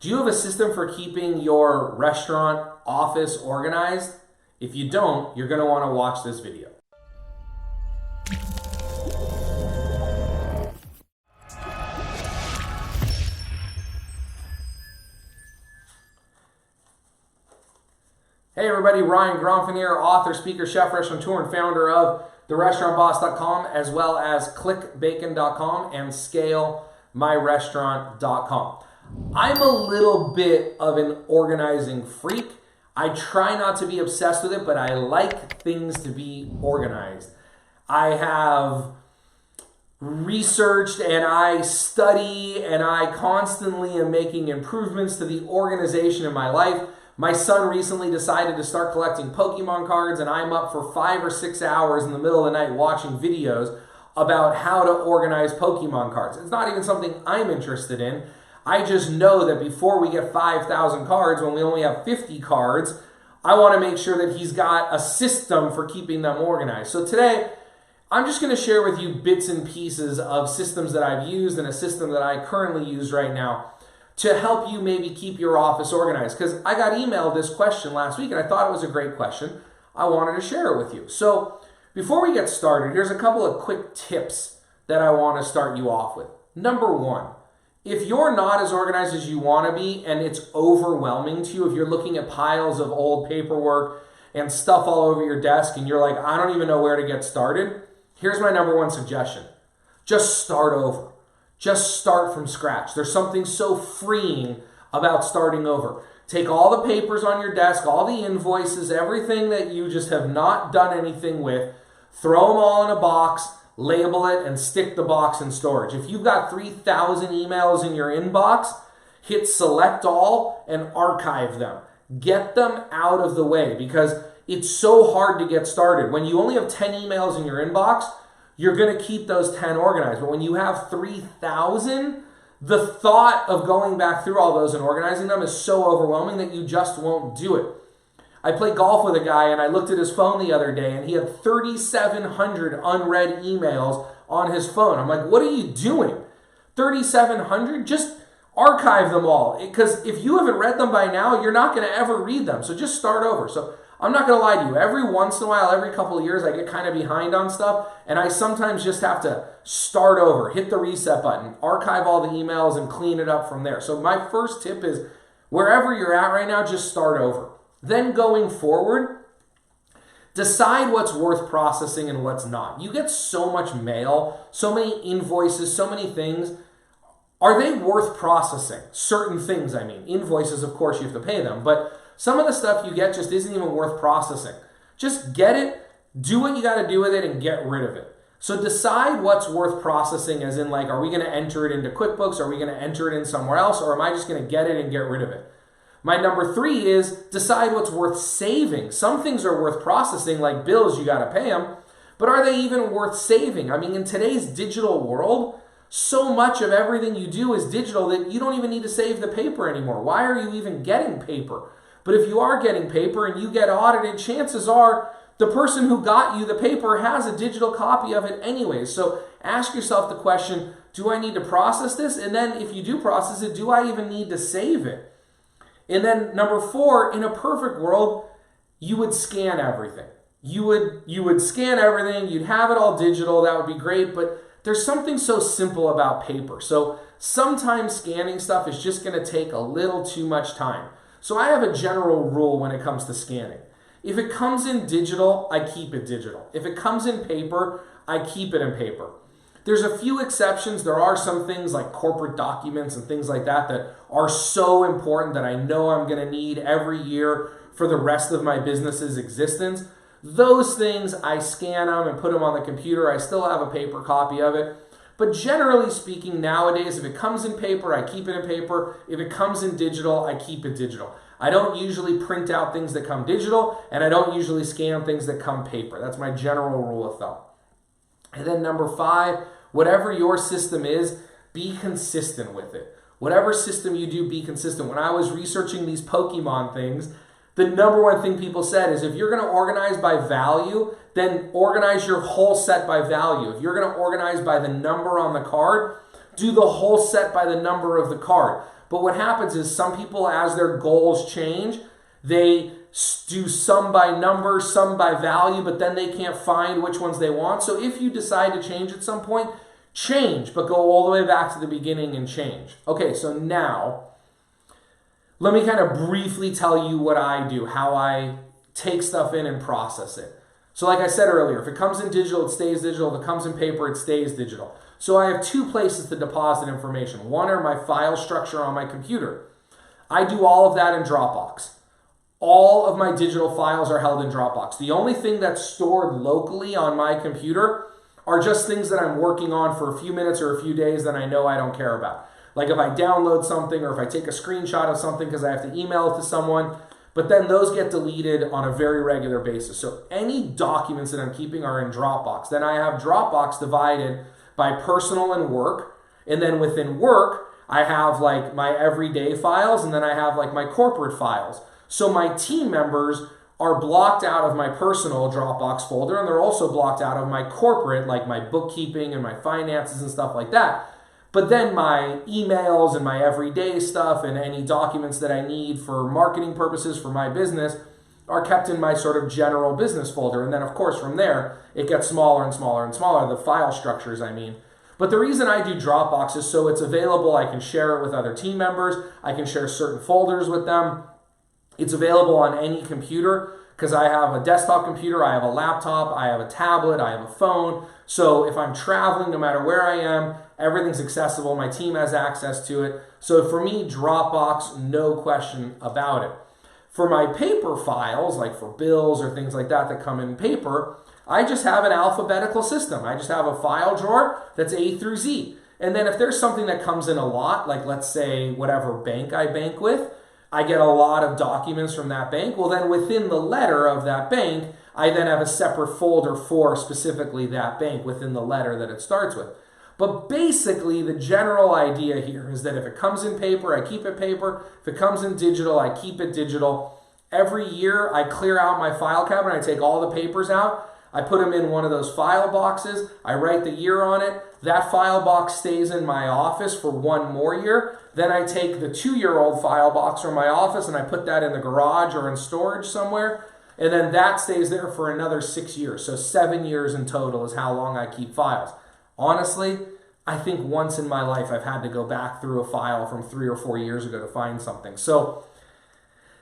Do you have a system for keeping your restaurant office organized? If you don't, you're going to want to watch this video. Hey everybody, Ryan Gronfin here, author, speaker, chef, restaurateur, and founder of therestaurantboss.com, as well as clickbacon.com and scalemyrestaurant.com. I'm a little bit of an organizing freak. I try not to be obsessed with it, but I like things to be organized. I have researched and I study and I constantly am making improvements to the organization in my life. My son recently decided to start collecting Pokemon cards, and I'm up for 5 or 6 hours in the middle of the night watching videos about how to organize Pokemon cards. It's not even something I'm interested in. I just know that before we get 5,000 cards, when we only have 50 cards, I want to make sure that he's got a system for keeping them organized. So today, I'm just going to share with you bits and pieces of systems that I've used and a system that I currently use right now to help you maybe keep your office organized. Because I got emailed this question last week and I thought it was a great question. I wanted to share it with you. So before we get started, here's a couple of quick tips that I want to start you off with. Number one, if you're not as organized as you want to be and it's overwhelming to you, if you're looking at piles of old paperwork and stuff all over your desk and you're like, I don't even know where to get started, here's my number one suggestion. Just start over. Just start from scratch. There's something so freeing about starting over. Take all the papers on your desk, all the invoices, everything that you just have not done anything with, throw them all in a box, label it, and stick the box in storage. If you've got 3,000 emails in your inbox, hit select all and archive them. Get them out of the way because it's so hard to get started. When you only have 10 emails in your inbox, you're going to keep those 10 organized. But when you have 3,000, the thought of going back through all those and organizing them is so overwhelming that you just won't do it. I played golf with a guy and I looked at his phone the other day and he had 3,700 unread emails on his phone. I'm like, what are you doing? 3,700? Just archive them all. Because if you haven't read them by now, you're not going to ever read them. So just start over. So I'm not going to lie to you. Every once in a while, every couple of years, I get kind of behind on stuff. And I sometimes just have to start over, hit the reset button, archive all the emails, and clean it up from there. So my first tip is wherever you're at right now, just start over. Then going forward, decide what's worth processing and what's not. You get so much mail, so many invoices, so many things. Are they worth processing? Certain things, I mean. Invoices, of course, you have to pay them. But some of the stuff you get just isn't even worth processing. Just get it, do what you got to do with it, and get rid of it. So decide what's worth processing, as in like, are we going to enter it into QuickBooks? Are we going to enter it in somewhere else? Or am I just going to get it and get rid of it? My number 3 is decide what's worth saving. Some things are worth processing, like bills, you got to pay them. But are they even worth saving? I mean, in today's digital world, so much of everything you do is digital that you don't even need to save the paper anymore. Why are you even getting paper? But if you are getting paper and you get audited, chances are the person who got you the paper has a digital copy of it anyway. So ask yourself the question, do I need to process this? And then if you do process it, do I even need to save it? And then number 4, in a perfect world, you would scan everything. You would scan everything, you'd have it all digital, that would be great, but there's something so simple about paper. So sometimes scanning stuff is just going to take a little too much time. So I have a general rule when it comes to scanning. If it comes in digital, I keep it digital. If it comes in paper, I keep it in paper. There's a few exceptions. There are some things like corporate documents and things like that that are so important that I know I'm going to need every year for the rest of my business's existence. Those things, I scan them and put them on the computer. I still have a paper copy of it. But generally speaking, nowadays, if it comes in paper, I keep it in paper. If it comes in digital, I keep it digital. I don't usually print out things that come digital, and I don't usually scan things that come paper. That's my general rule of thumb. And then number 5, whatever your system is, be consistent with it. Whatever system you do, be consistent. When I was researching these Pokemon things, the number one thing people said is if you're going to organize by value, then organize your whole set by value. If you're going to organize by the number on the card, do the whole set by the number of the card. But what happens is some people, as their goals change, they do some by number, some by value, but then they can't find which ones they want. So if you decide to change at some point, change, but go all the way back to the beginning and change. Okay, so now let me kind of briefly tell you what I do, how I take stuff in and process it. So like I said earlier, if it comes in digital, it stays digital. If it comes in paper, it stays digital. So I have two places to deposit information. One are my file structure on my computer. I do all of that in Dropbox. All of my digital files are held in Dropbox. The only thing that's stored locally on my computer are just things that I'm working on for a few minutes or a few days that I know I don't care about. Like if I download something or if I take a screenshot of something because I have to email it to someone, but then those get deleted on a very regular basis. So any documents that I'm keeping are in Dropbox. Then I have Dropbox divided by personal and work. And then within work, I have like my everyday files, and then I have like my corporate files. So my team members are blocked out of my personal Dropbox folder, and they're also blocked out of my corporate, like my bookkeeping and my finances and stuff like that. But then my emails and my everyday stuff and any documents that I need for marketing purposes for my business are kept in my sort of general business folder. And then of course from there, it gets smaller and smaller and smaller, the file structures I mean. But the reason I do Dropbox is so it's available, I can share it with other team members, I can share certain folders with them. It's available on any computer because I have a desktop computer, I have a laptop, I have a tablet, I have a phone. So if I'm traveling, no matter where I am, everything's accessible. My team has access to it. So for me, Dropbox, no question about it. For my paper files, like for bills or things like that that come in paper, I just have an alphabetical system. I just have a file drawer that's A through Z. And then if there's something that comes in a lot, like let's say whatever bank I bank with, I get a lot of documents from that bank. Well, then within the letter of that bank, I then have a separate folder for specifically that bank within the letter that it starts with. But basically, the general idea here is that if it comes in paper, I keep it paper. If it comes in digital, I keep it digital. Every year, I clear out my file cabinet. I take all the papers out. I put them in one of those file boxes. I write the year on it. That file box stays in my office for one more year. Then I take the 2-year-old file box from my office and I put that in the garage or in storage somewhere. And then that stays there for another 6 years. So 7 years in total is how long I keep files. Honestly, I think once in my life I've had to go back through a file from 3 or 4 years ago to find something. So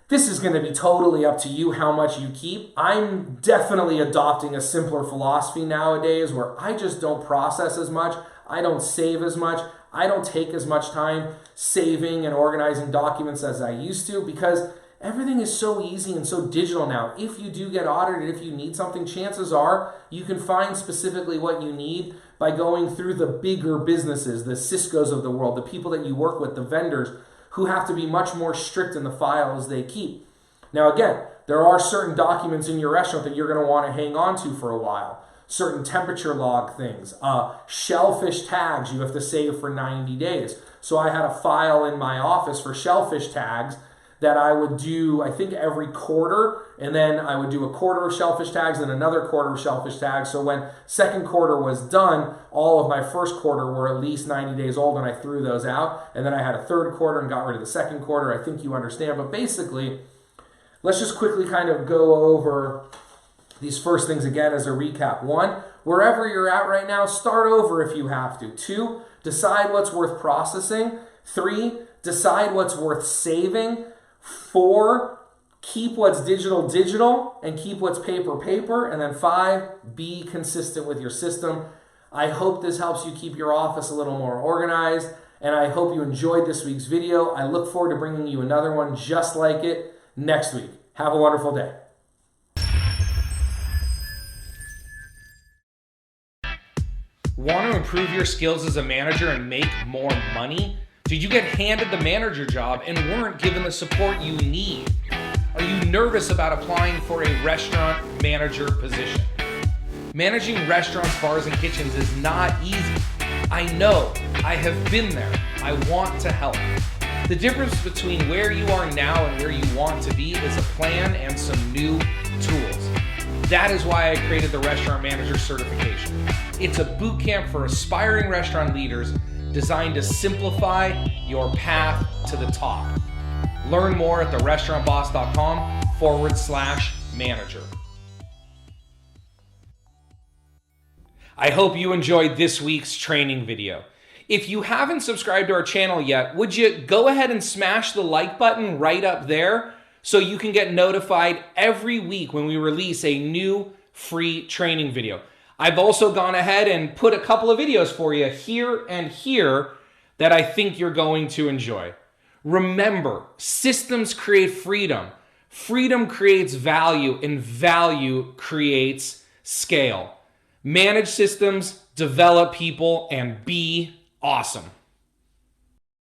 this is going to be totally up to you how much you keep. I'm definitely adopting a simpler philosophy nowadays where I just don't process as much. I don't save as much. I don't take as much time saving and organizing documents as I used to because everything is so easy and so digital now. If you do get audited, if you need something, chances are you can find specifically what you need by going through the bigger businesses, the Cisco's of the world, the people that you work with, the vendors, who have to be much more strict in the files they keep. Now again, there are certain documents in your restaurant that you're going to want to hang on to for a while. Certain temperature log things, shellfish tags you have to save for 90 days. So I had a file in my office for shellfish tags that I would do, I think every quarter, and then I would do a quarter of shellfish tags and another quarter of shellfish tags. So when second quarter was done, all of my first quarter were at least 90 days old and I threw those out. And then I had a third quarter and got rid of the second quarter. I think you understand, but basically, let's just quickly kind of go over these first things again as a recap. 1, wherever you're at right now, start over if you have to. 2, decide what's worth processing. 3, decide what's worth saving. 4, keep what's digital and keep what's paper. And then 5, be consistent with your system. I hope this helps you keep your office a little more organized, and I hope you enjoyed this week's video. I look forward to bringing you another one just like it next week. Have a wonderful day. Want to improve your skills as a manager and make more money? Did you get handed the manager job and weren't given the support you need? Are you nervous about applying for a restaurant manager position? Managing restaurants, bars, and kitchens is not easy. I know. I have been there. I want to help. The difference between where you are now and where you want to be is a plan and some new tools. That is why I created the Restaurant Manager Certification. It's a boot camp for aspiring restaurant leaders designed to simplify your path to the top. Learn more at therestaurantboss.com/manager. I hope you enjoyed this week's training video. If you haven't subscribed to our channel yet, would you go ahead and smash the like button right up there so you can get notified every week when we release a new free training video. I've also gone ahead and put a couple of videos for you here and here that I think you're going to enjoy. Remember, systems create freedom. Freedom creates value, and value creates scale. Manage systems, develop people, and be awesome.